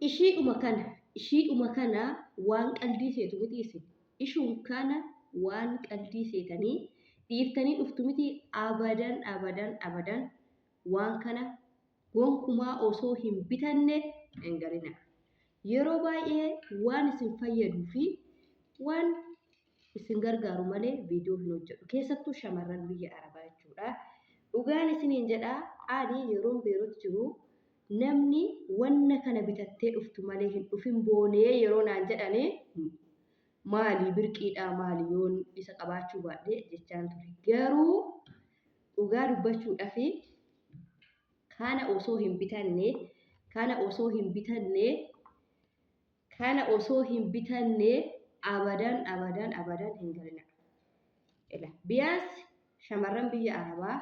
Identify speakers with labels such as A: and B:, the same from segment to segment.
A: ishiidhuma kana waan qalbii seetu miti isin. Ishuun kana waan qalbii seetanii dhiiftanii dhuftu miti abadan waan kana gonkumaa osoo hin bitanne hin galina. Yeroo baay'ee waan isin fayyaduu fi waan isin gargaaru malee viidiyoo hin hojjedhu. Keessattuu shamarran biyya Arabaa jechuudha. Dhugaan isiniin jedhaa ani yeroon beerootti jiru namni wanna kana bitattee dhuftu malee hin dhufin boonee yeroo naan jedhanii maali birqiidha maali yoon isa qabaachuu baadhee jechaan ture. Garuu dhugaa dubbachuudhaaf kana osoo hin bitanne abadan hin galina. Biyaas shamarran biyya Arabaa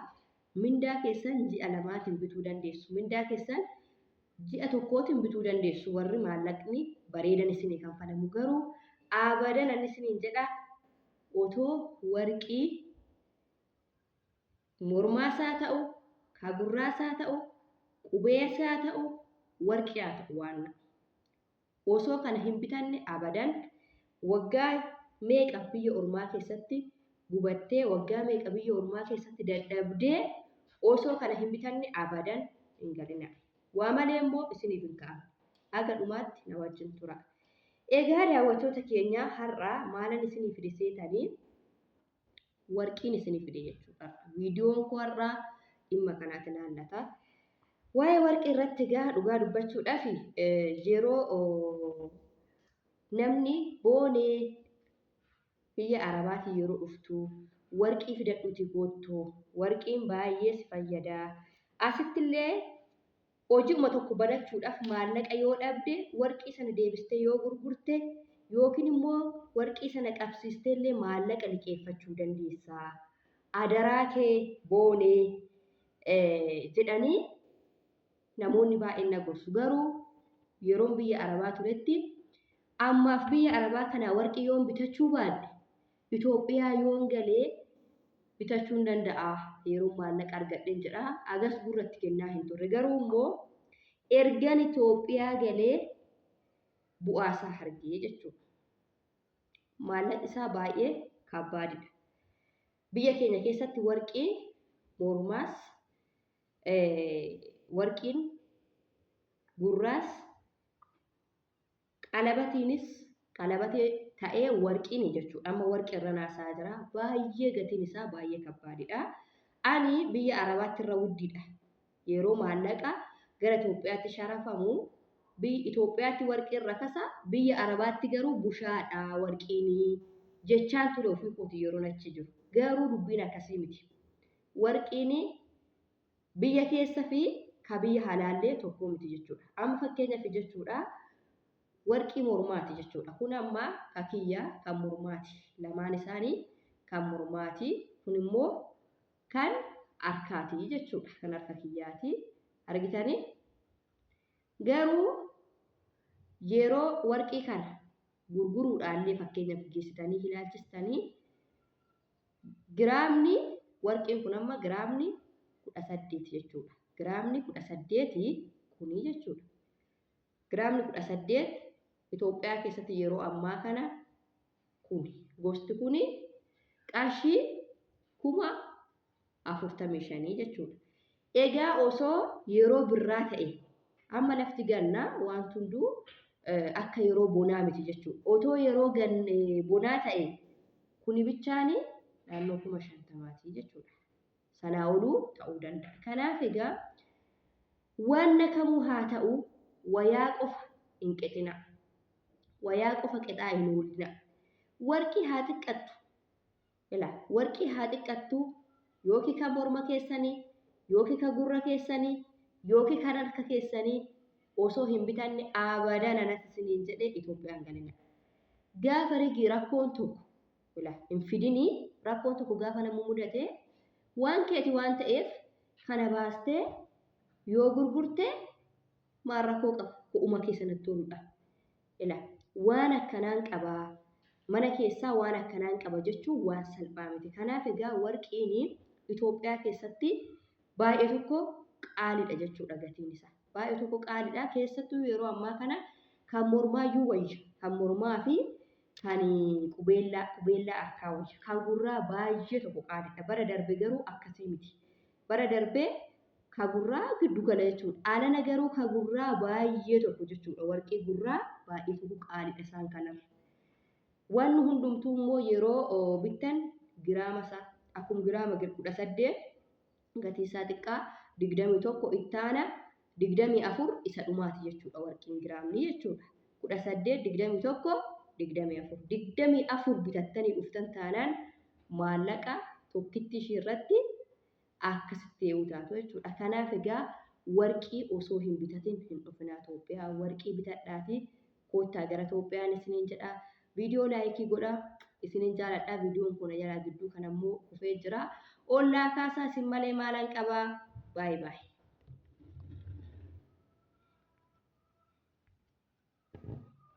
A: mindaa keessan ji'a lamaatiin bituu dandeessu. Mindaa keessan ji'a tokkootiin bituu dandeessu. Warri maallaqni bareedan isinii kanfalamu. Garuu abadan ani isiniin jedha otoo warqii mormaasaa ta'u, kagurraasaa ta'u, qubeessaa ta'u, warqii haa ta'u waan osoo kana hin bitanne abadan waggaa meeqa biyya ormaa keessatti gubattee waggaa meeqa biyya ormaa keessatti dadhabdee osoo kana hin bitanne abadan hin galina. Waa malee immoo isiniif hin ka'a. Aga dhumaatti na wajjin tura. Egaa daawwattoota keenya har'aa maalan isinii fide seetanii warqiin isinii fide jechuudha. Viidiyoon koo har'aa dhimma kanaatti ilaallata. Waa'ee warqii irratti egaa dhugaa dubbachuudhaaf yeroo namni boonee biyya Arabaatii yeroo dhuftu warqii fidadhuuti goottu. Warqiin baay'ee si fayyada. Asittillee hojiuma tokko barachuudhaaf maallaqa yoo dhabde warqii sana deebistee yoo gurgurte yookiin immoo warqii sana qabsiisteellee maallaqa liqeeffachuu dandeessa. Adaraa kee boonee jedhanii namoonni baay'een na gorsu. Garuu yeroon biyya Arabaa turetti ammaaf biyya Arabaa kana warqii yoon bitachuu baadhe Itoophiyaa yoon galee bitachuu hin danda'a. Yeroo maallaqa argadheen jedha. Agas gurratti kennaa hin turre. Garuu immoo ergan Itoophiyaa galee bu'aasaa argee jechuudha. Maallaqi isaa baay'ee kabbaadidha. Biyya keenya keessatti warqii mormaas warqiin gurraas qalabatee ta'ee warqiin jechuudha. Amma warqii irra naasaa jira. Baay'ee gatiin isaa baay'ee kabbaadidha. Ani biyya Arabaatti irra wuddiidha. Yeroo maallaqa gara Itoophiyaatti sharafamu biyya Itoophiyaatti warqii irra kasa biyya Arabaatti garuu bushaadha warqiin jechaan ture ofii kooti yeroo achi jiru. Garuu dubbiin akkasii miti. Warqiin biyya keessa fi ka biyya halaallee tokko miti jechuudha. Amma fakkeenyaaf jechuudha. Warqii mormaati jechuudha. Kun amma kakiyyaa kan mormaati. Lamaan isaanii kan mormaati. Kun immoo kan harkaati jechuudha. Kan harka kiyyaati. Argitanii? Garuu yeroo warqii kana gurguruudhaallee fakkeenyaaf geessitanii ilaalchistanii giraamni warqiin kun amma giraamni 18 jechuudha. Giraamni 18 kuni jechuudha. Giraamni 18 Itoophiyaa keessatti yeroo ammaa kana kuni gosti kuni qarshii 45,000 jechuudha. Egaa osoo yeroo birraa ta'e amma lafti gannaa waan hunduu akka yeroo bonaa miti jechuudha. Otoo yeroo bonaa ta'e kuni bichaani naannoo 50,000 jechuudha. Sanaa oluu ta'uu danda'a. Kanaaf egaa wanna kamuu haa ta'u wayaa qofa hin qixina. Wayaa qofa qixaa hin oolina. Warqii haa xiqqattu. Warqii haa xiqqattu yookiin kan morma keessanii yookiin kan gurra keessanii yookiin kan harka keessanii osoo hin bitanne abadan anatti isiniin jedhee Itoophiyaan galina. Gaafa rigii rakkoon tokko hin fidinii rakkoon tokko gaafa nama mudate waan keeti waan ta'eef kana baastee yoo gurgurte maal rakkoo qaba ku'uma keessanatti toludha. Waan akkanaan qabaa mana keessaa waan akkanaan qaba jechuun waan salphaa miti. Kanaaf egaa warqiin Itoophiyaa keessatti baay'ee tokko qaaliidha jechuudha gatiin isaa. baay'ee tokko qaaliidha. Keessattuu yeroo ammaa kana kan mormaayyuu wayya. Kan mormaa fi kan qubeellaa harkaa wayya. Kan gurraa baay'ee tokko qaaliidha. Bara darbe garuu akkasii miti. Bara darbee kan gurraa giddu gala jechuudha. Alana garuu kan gurraa baay'ee tokko jechuudha. Warqii gurraa baay'ee tokko qaaliidha isaan kanarra. Wanni hundumtuu immoo yeroo bittan giraama isaa akkuma giraama 18 gatii isaa xiqqaa 21 ittaana 24 isa dhumaati jechuudha warqiin giraamni jechuudha. 18 21 24 bitattanii dhuftan taanaan maallaqa tokkitti ishii irratti akkasitti yoo taatu jechuudha. Kanaaf egaa warqii osoo hin bitatin hin dhufinaa Itoophiyaa. Warqii bitadhaatii koottaa gara Itoophiyaan isiniin jedha. Viidiyoo laayikii godha. Isiniin jaaladha. Viidiyoon kun jalaa gidduu kanammoo kufee jira. Ollaa kaasaa isin malee maalan qabaa. Baay'ee baay'ee.